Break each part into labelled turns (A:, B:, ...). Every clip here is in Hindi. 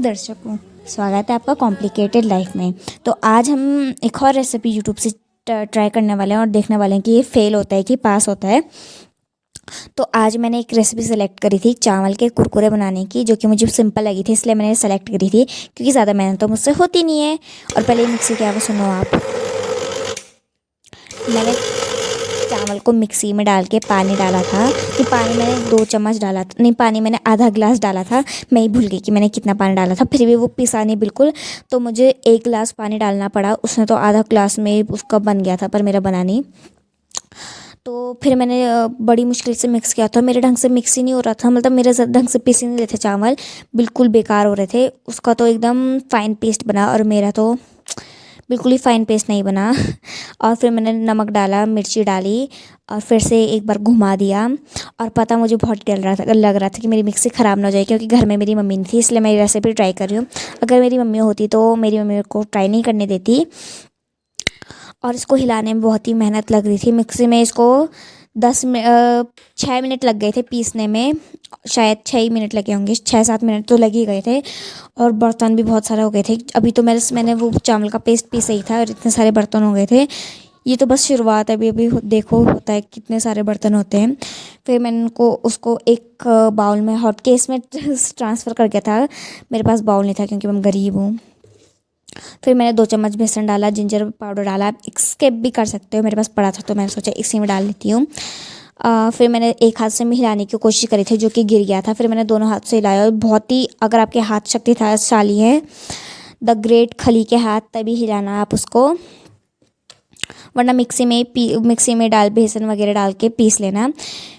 A: दर्शकों, स्वागत है आपका कॉम्प्लिकेटेड लाइफ में। तो आज हम एक और रेसिपी यूट्यूब से ट्राई करने वाले हैं और देखने वाले हैं कि ये फेल होता है कि पास होता है। तो आज मैंने एक रेसिपी सेलेक्ट करी थी चावल के कुरकुरे बनाने की, जो कि मुझे सिंपल लगी थी, इसलिए मैंने सेलेक्ट करी थी क्योंकि ज़्यादा मेहनत तो मुझसे होती नहीं है। और पहले मिक्सी की आवाज़ सुनो आप। मैंने चावल को मिक्सी में डाल के पानी डाला था कि पानी मैंने 2 चम्मच डाला था, नहीं पानी मैंने आधा गिलास डाला था। मैं ही भूल गई कि मैंने कितना पानी डाला था, फिर भी वो पिसा नहीं बिल्कुल, तो मुझे 1 गिलास पानी डालना पड़ा। उसने तो आधा गिलास में उसका बन गया था, पर मेरा बना नहीं। तो फिर मैंने बड़ी मुश्किल से मिक्स किया था। मेरे ढंग से मिक्स ही नहीं हो रहा था, मतलब मेरे ढंग से पीस ही नहीं रहे थे चावल, बिल्कुल बेकार हो रहे थे। उसका तो एकदम फ़ाइन पेस्ट बना और मेरा तो बिल्कुल ही फ़ाइन पेस्ट नहीं बना। और फिर मैंने नमक डाला, मिर्ची डाली और फिर से एक बार घुमा दिया। और पता मुझे बहुत डर रहा था, लग रहा था कि मेरी मिक्सी ख़राब ना हो जाए, क्योंकि घर में मेरी मम्मी नहीं थी, इसलिए मैं ये रेसिपी ट्राई कर रही हूँ। अगर मेरी मम्मी होती तो मेरी मम्मी को ट्राई नहीं करने देती। और इसको हिलाने में बहुत ही मेहनत लग रही थी। मिक्सी में इसको 6 मिनट लग गए थे पीसने में, शायद 6 ही मिनट लगे होंगे, 6-7 मिनट तो लग ही गए थे। और बर्तन भी बहुत सारे हो गए थे। अभी तो मैंने वो चावल का पेस्ट पीसा ही था और इतने सारे बर्तन हो गए थे। ये तो बस शुरुआत है, अभी अभी देखो होता है कितने सारे बर्तन होते हैं। फिर मैंने उसको एक बाउल में हॉट केस में ट्रांसफ़र कर दिया था। मेरे पास बाउल नहीं था क्योंकि मैं गरीब हूँ। फिर मैंने 2 चम्मच बेसन डाला, जिंजर पाउडर डाला, आप स्किप भी कर सकते हो, मेरे पास पड़ा था तो मैंने सोचा इसी में डाल लेती हूँ। फिर मैंने एक हाथ से मैं हिलाने की कोशिश करी थी, जो कि गिर गया था। फिर मैंने दोनों हाथ से हिलाया और बहुत ही, अगर आपके हाथ शक्तिशाली है, द ग्रेट खली के हाथ, तभी हिलाना आप उसको, वरना मिक्सी में डाल बेसन वगैरह डाल के पीस लेना।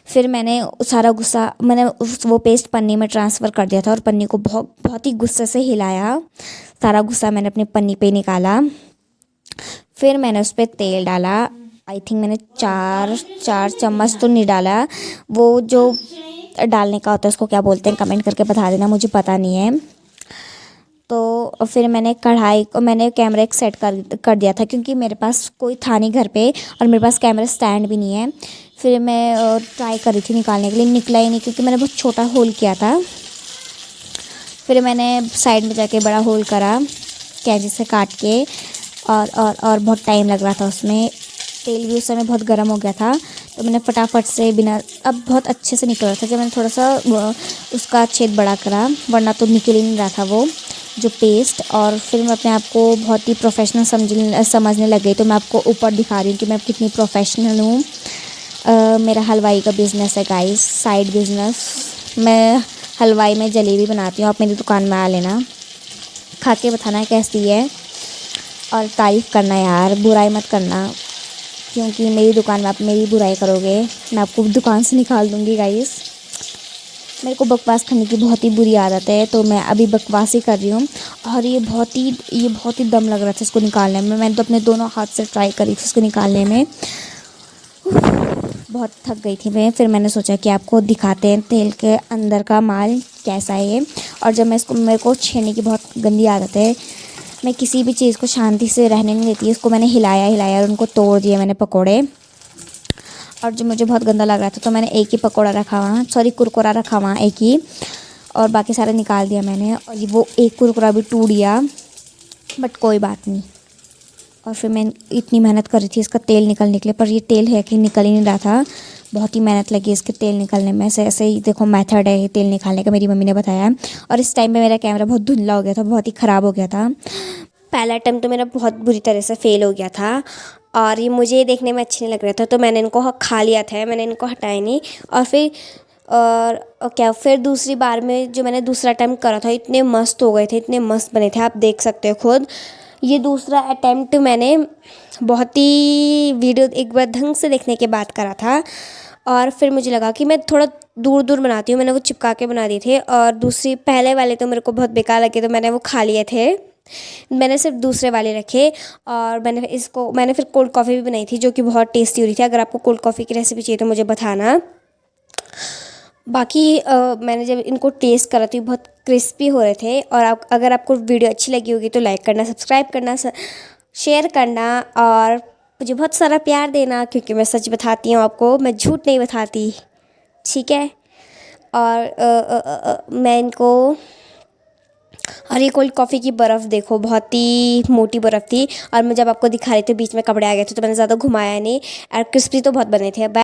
A: फिर मैंने सारा गुस्सा मैंने वो पेस्ट पन्नी में ट्रांसफ़र कर दिया था और पन्नी को बहुत बहुत ही गुस्से से हिलाया। सारा गुस्सा मैंने अपनी पन्नी पे निकाला। फिर मैंने उस पर तेल डाला। आई थिंक मैंने चार चम्मच तो नहीं डाला, वो जो डालने का होता है उसको क्या बोलते हैं, कमेंट करके बता देना, मुझे पता नहीं है। तो फिर मैंने कढ़ाई को, मैंने कैमरा एक सेट कर दिया था, क्योंकि मेरे पास कोई था नहीं घर पे और मेरे पास कैमरा स्टैंड भी नहीं है। फिर मैं ट्राई कर रही थी निकालने के लिए, निकला ही नहीं क्योंकि मैंने बहुत छोटा होल किया था। फिर मैंने साइड में जाके बड़ा होल करा कैंची से काट के, और बहुत टाइम लग रहा था उसमें। तेल भी उस समय बहुत गर्म हो गया था, तो मैंने फटाफट से बिना, अब बहुत अच्छे से निकल रहा था जब मैंने थोड़ा सा उसका छेद बड़ा करा, वरना तो निकल ही नहीं रहा था वो जो पेस्ट। और फिर मैं अपने आप को बहुत ही प्रोफेशनल समझने लग गई। तो मैं आपको ऊपर दिखा रही हूँ कि मैं कितनी प्रोफेशनल हूँ। मेरा हलवाई का बिज़नेस है गाइस, साइड बिज़नेस। मैं हलवाई में जलेबी बनाती हूँ, आप मेरी दुकान में आ लेना, खा के बताना कैसी है और तारीफ़ करना यार, बुराई मत करना, क्योंकि मेरी दुकान में आप मेरी बुराई करोगे मैं आपको दुकान से निकाल दूँगी गाइस। मेरे को बकवास करने की बहुत ही बुरी आदत है, तो मैं अभी बकवास ही कर रही हूँ। और ये बहुत ही दम लग रहा था इसको निकालने में। मैंने तो अपने दोनों हाथ से ट्राई करी थी इसको निकालने में, बहुत थक गई थी मैं। फिर मैंने सोचा कि आपको दिखाते हैं तेल के अंदर का माल कैसा है ये। और जब मेरे को छेड़ने की बहुत गंदी आदत है, मैं किसी भी चीज़ को शांति से रहने नहीं देती। इसको मैंने हिलाया और उनको तोड़ दिया मैंने पकोड़े। और जो मुझे बहुत गंदा लग रहा था, तो मैंने एक ही पकोड़ा रखा वहाँ, सॉरी कुरकुरा रखा वहाँ एक ही, और बाकी सारे निकाल दिया मैंने। और ये वो एक कुरकुरा भी टूट गया, बट कोई बात नहीं। और फिर मैं इतनी मेहनत कर रही थी इसका तेल निकलने के लिए, पर ये तेल है कि निकल ही नहीं रहा था। बहुत ही मेहनत लगी इसके तेल निकलने में। ऐसे ही देखो मेथड है ये तेल निकालने का, मेरी मम्मी ने बताया। और इस टाइम पे मेरा कैमरा बहुत धुंधला हो गया था, बहुत ही ख़राब हो गया था। पहला अटैम्प्ट तो मेरा बहुत बुरी तरह से फ़ेल हो गया था और ये मुझे देखने में अच्छे नहीं लग रहा था, तो मैंने इनको खा लिया था, मैंने इनको हटाया नहीं। और फिर दूसरी बार में जो मैंने दूसरा अटैम्प्ट करा था, इतने मस्त हो गए थे, इतने मस्त बने थे, आप देख सकते हो खुद। ये दूसरा अटैम्प्ट मैंने बहुत ही वीडियो एक बार ढंग से देखने के बाद करा था। और फिर मुझे लगा कि मैं थोड़ा दूर दूर बनाती हूँ, मैंने वो चिपका के बना दिए थे। और पहले वाले तो मेरे को बहुत बेकार लगे, तो मैंने वो खा लिए थे। मैंने सिर्फ दूसरे वाले रखे। और मैंने फिर कोल्ड कॉफ़ी भी बनाई थी, जो कि बहुत टेस्टी हो रही थी। अगर आपको कोल्ड कॉफ़ी की रेसिपी चाहिए तो मुझे बताना। बाकी मैंने जब इनको टेस्ट करा तो बहुत क्रिस्पी हो रहे थे। और अगर आपको वीडियो अच्छी लगी होगी तो लाइक करना, सब्सक्राइब करना, शेयर करना और मुझे बहुत सारा प्यार देना, क्योंकि मैं सच बताती हूँ आपको, मैं झूठ नहीं बताती, ठीक है। और मैं इनको और ये कोल्ड कॉफ़ी की बर्फ़ देखो, बहुत ही मोटी बर्फ़ थी और मैं जब आपको दिखा रही थी बीच में कपड़े आ गए थे तो मैंने ज़्यादा घुमाया नहीं और क्रिस्पी तो बहुत बने थे।